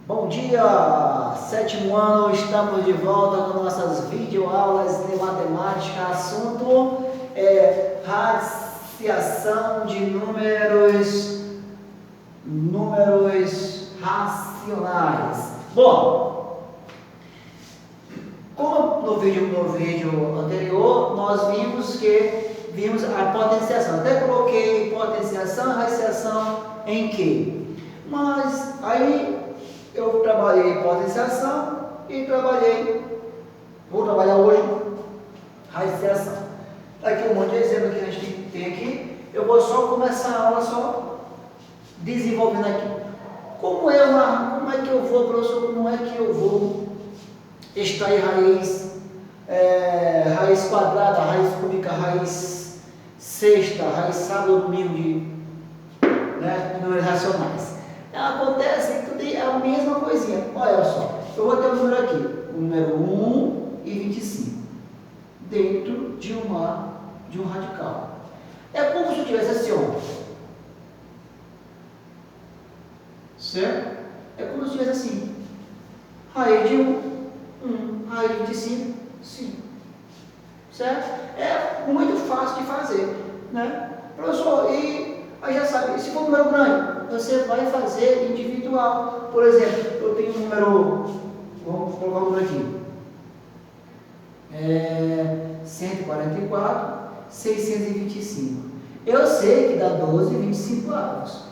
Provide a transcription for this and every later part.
Bom dia, sétimo ano, estamos de volta com nossas videoaulas de matemática. Assunto é raciação de números racionais. Bom, como no vídeo anterior, nós vimos a potenciação. Até coloquei potenciação e raciação em Q. Mas aí eu trabalhei potenciação e vou trabalhar hoje raciação. Aqui um monte de exemplo que a gente tem aqui. Eu vou só começar a aula só desenvolvendo aqui. Como é que eu vou, professor, como é que eu vou extrair raiz quadrada, raiz cúbica, raiz sexta, raiz sábado, domingo de números racionais? Acontece que tudo é a mesma coisinha. Olha só, eu vou ter um número aqui, o número 1 e 25, dentro de um radical. É como se eu tivesse assim, ó. Certo? É como se tivesse assim. Raiz de 1, raiz de 25, 5. Certo? É muito fácil de fazer, né? Professor, e aí já sabe, se for um número grande, você vai fazer individual. Por exemplo, eu tenho um número, vamos colocar um número aqui, 144, 625. Eu sei que dá 12,25 avos.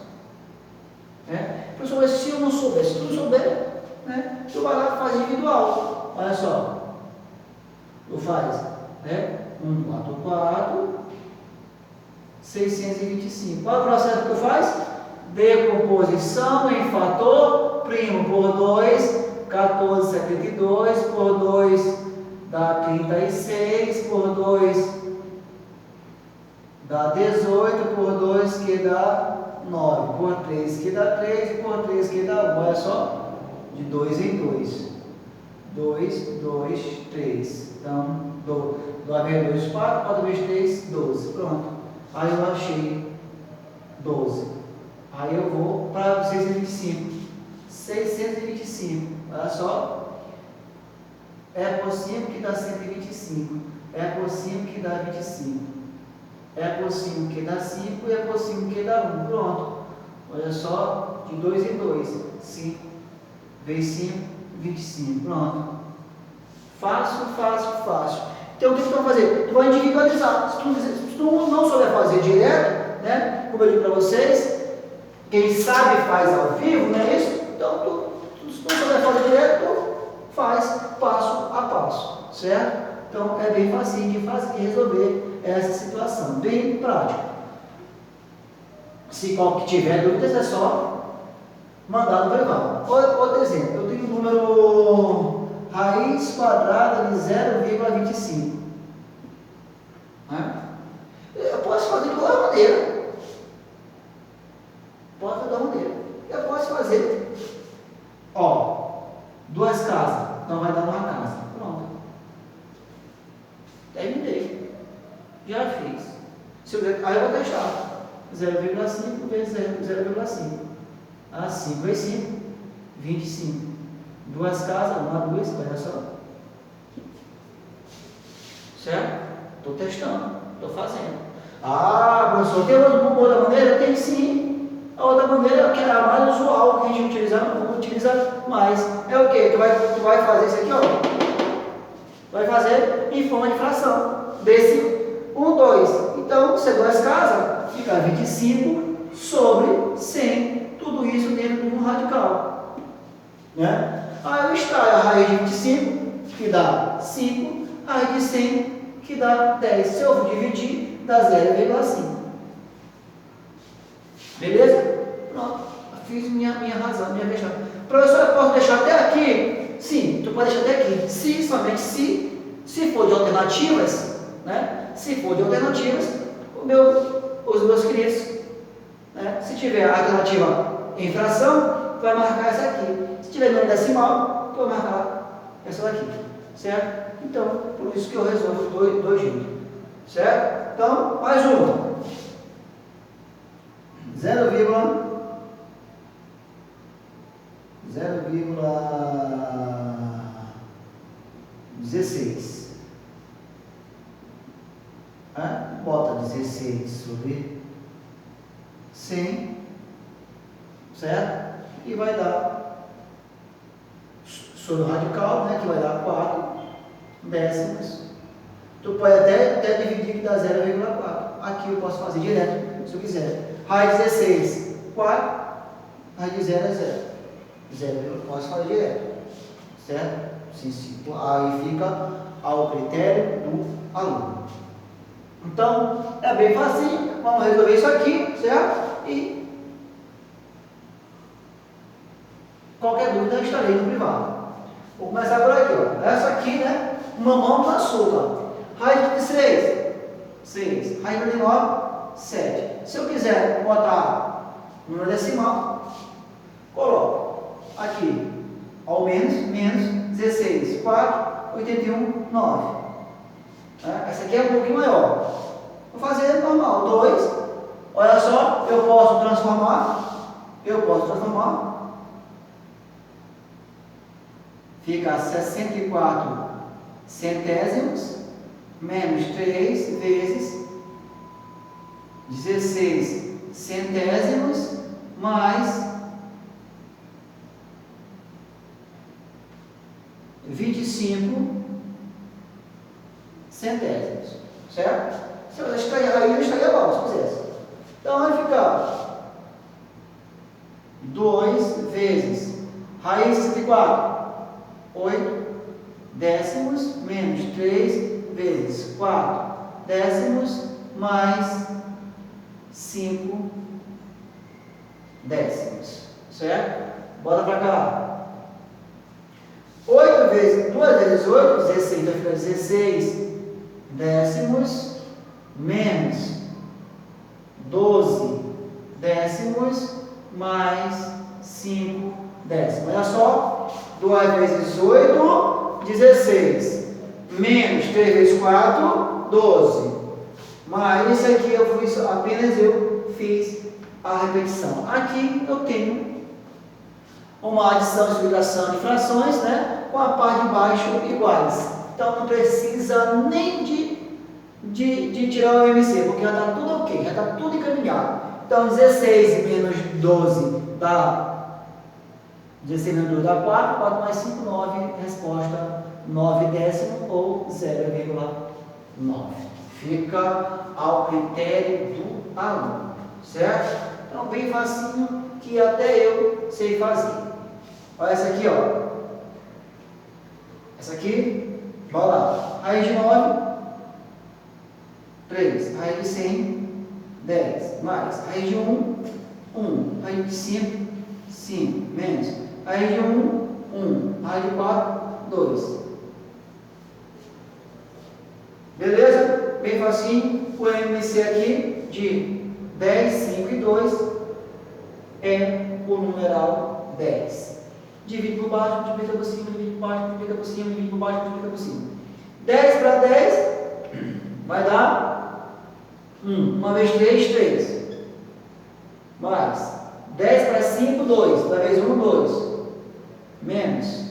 Professor, mas se eu não souber, se tu não souber, né, tu vai lá e faz individual. Olha só, tu faz 144, 625. Qual é o processo que tu faz? Decomposição em fator primo por 2, 14,72, por 2 dá 36, por 2 dá 18, por 2 que dá 9, por 3 que dá 3 e por 3 que dá 1. Olha só, de 2 em 2. 2, 2, 3. Então, 2 vezes 2, 4, 4 vezes 3, 12. Pronto. Aí eu achei 12. Aí eu vou para 625. 625. Olha só. É por 5 que dá 125. É por 5 que dá 25. É por 5 que dá 5 e é por 5 que dá 1. Pronto. Olha só. De 2 em 2. 5 vezes 5, 25. Pronto. Fácil, fácil, fácil. Então o que tu vai fazer? Tu vai individualizar. Se tu não souber fazer direto, né? Como eu digo para vocês, quem sabe faz ao vivo, não é isso? Então, se tu não souber fazer direto, tu faz passo a passo, certo? Então, é bem fácil de resolver essa situação, bem prático. Se qualquer tiver dúvidas, é só mandar no privado. Outro exemplo, eu tenho um número raiz quadrada de 0,25. Eu posso fazer de qualquer maneira. Eu posso fazer, duas casas, então vai dar uma casa. Pronto. Terminei. Já fiz. Aí eu vou deixar 0,5 vezes 0,5. 5 vezes 5, 25. Duas casas, 1, 2, olha só. Certo? Estou testando, estou fazendo. Professor, tem outra maneira? Tem sim. A outra maneira, que é a mais usual, que a gente utiliza mais, é o que? Tu vai fazer isso aqui, vai fazer em forma de fração. Desse 1, 2. Então, se é duas casas, fica 25 sobre 100. Tudo isso dentro de um radical. Né? Aí eu extraio a raiz de 25, que dá 5, a raiz de 100, que dá 10. Se eu dividir, dá 0,5. Beleza? Pronto. Fiz minha razão, minha questão. Professor, eu posso deixar até aqui? Sim, tu pode deixar até aqui. Somente se for de alternativas, né? Se for de alternativas, os meus queridos, né? Se tiver a alternativa em fração, vai marcar essa aqui. Se tiver número decimal, vou marcar essa daqui. Certo? Então, por isso que eu resolvo dois juntos. Certo? Então, mais uma. 0,001 0,16. Bota 16 sobre 100, certo? E vai dar sobre o radical, né, que vai dar 4 décimos. Tu pode até dividir que dá 0,4. Aqui eu posso fazer direto, se eu quiser. Raiz de 16, 4. Raiz de 0 é 0. 0 eu posso fazer direto. Certo? Sim. Aí fica ao critério do aluno. Então, é bem facinho. Vamos resolver isso aqui, certo? E qualquer dúvida eu estarei no privado. Vou começar por aqui, ó. Essa aqui, né? Uma mão está solta. Raiz de 6. Raiz de 9, 7. Se eu quiser botar número decimal, coloco aqui ao menos 16, 4, 81, 9. Essa aqui é um pouquinho maior. Vou fazer normal, 2. Olha só, eu posso transformar. Fica 64 centésimos menos 3 vezes 16 centésimos mais 25 centésimos, certo? Se eu estaria aí, eu estaria mal, se fizesse. Então vai ficar 2 vezes raiz de 64, 8 décimos menos 3 vezes 4 décimos mais 5 décimos, certo? Bota para cá. 2 vezes 8, 16, então fica 16 décimos menos 12 décimos mais 5 décimos. Olha só, 2 vezes 8, 16, menos 3 vezes 4, 12. Mas isso aqui eu fiz a repetição. Aqui eu tenho uma adição e subtração de frações, né, com a parte de baixo iguais. Então não precisa nem de tirar o MC, porque já está tudo ok, já está tudo encaminhado. Então 16 menos 12 dá 16 menos 12 dá 4, 4 mais 5, 9, resposta 9 décimo ou 0,9. Fica ao critério do aluno, certo? Então bem facinho, que até eu sei fazer. Olha essa aqui, ó. Essa aqui, olha lá. Raiz de 9, 3. Raiz de 100, 10. Mais. Raiz de 1, 1. Raiz de 5, 5. Menos. Raiz de 1, 1. Raiz de 4, 2. Beleza? Bem facinho. O MC aqui de 10, 5 e 2 é o numeral 10. Divide por baixo, multiplica por cima, divide por baixo, multiplica por cima, divide por baixo, multiplica por cima. 10 para 10 vai dar 1. 1 vezes 3, 3. Mais 10 para 5, 2. 2 vezes 1, 2. Menos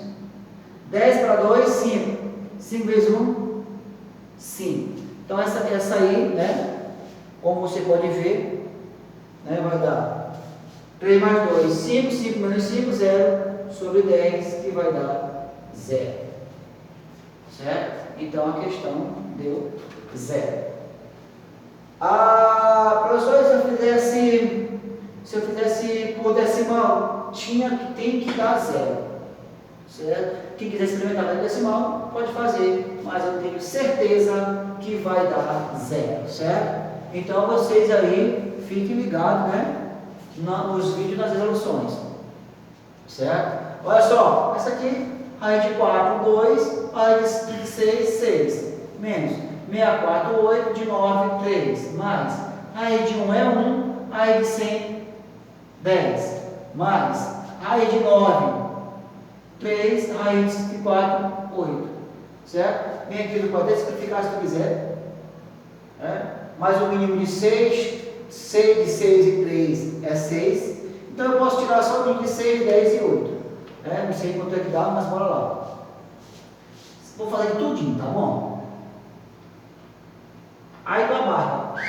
10 para 2, 5. 5 vezes 1, 5. Então essa aí, né, como você pode ver, né, vai dar 3 mais 2, 5. 5 menos 5, 0. Sobre 10, que vai dar 0. Certo? Então a questão deu 0. Professor, se eu fizesse por decimal, tem que dar 0. Certo? Quem quiser experimentar por decimal, pode fazer, mas eu tenho certeza que vai dar 0. Certo? Então vocês aí fiquem ligados, né, nos vídeos das resoluções. Certo? Olha só, essa aqui, raiz de 4, 2, raiz de 6, 6, menos 64, 8, de 9, 3, mais, raiz de 1 é 1, raiz de 100, 10, mais, raiz de 9, 3, raiz de 4, 8, certo? Vem aqui, pode até simplificar se tu quiser, mais o mínimo de 6, 6 de 6 e 3 é 6, então eu posso tirar só o mínimo de 6, 10 e 8. Não sei quanto é que dá, mas bora lá. Vou fazer tudinho, tá bom? Aí tu abarca.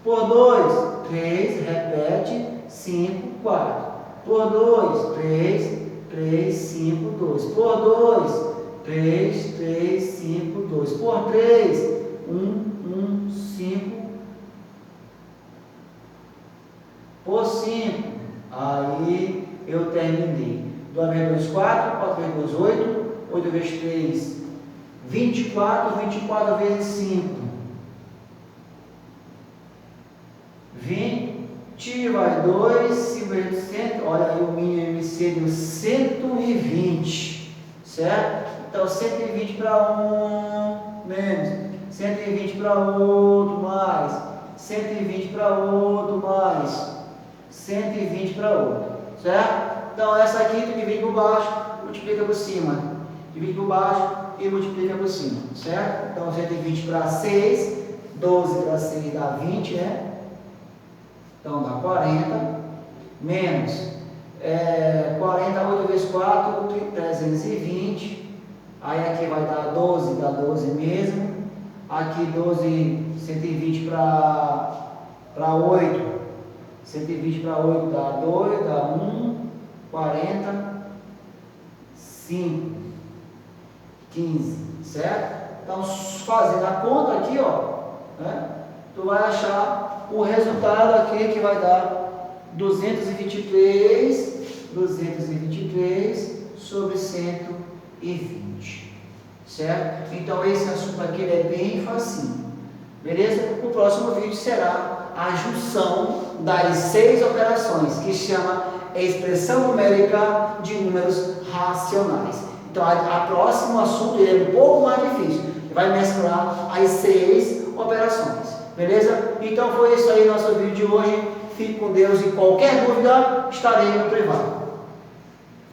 Por 2, 3, repete, 5, 4. Por 2, 3, 3, 5, 2. Por 2, 3, 3, 5, 2. Por 3, 1, 1, 5. Por 5, aí eu terminei. 2 vezes 2, 4, 4 vezes 2, 8, 8 vezes 3, 24, 24 vezes 5. 20 vai 2, 5 vezes 100, olha aí o mínimo MC deu 120, certo? Então 120 para um, menos, 120 para outro, mais, 120 para outro, mais, 120 para outro, certo? Então essa aqui tu divide por baixo, multiplica por cima, divide por baixo e multiplica por cima, certo? Então 120 para 6, 12 para 6 dá 20, né? Então dá 40, menos 40, 8 vezes 4, 320, aí aqui vai dar 12, dá 12 mesmo, aqui 12, 120 para 8, 120 para 8 dá 2, dá 1, 40, 5, 15, certo? Então fazendo a conta aqui, ó, né, tu vai achar o resultado aqui que vai dar 223 sobre 120, certo? Então esse assunto aqui ele é bem facinho, beleza? O próximo vídeo será a junção das 6 operações, que chama expressão numérica de números racionais. Então a próximo assunto ele é um pouco mais difícil, vai mesclar as 6 operações. Beleza? Então foi isso aí nosso vídeo de hoje. Fique com Deus e qualquer dúvida estarei no privado.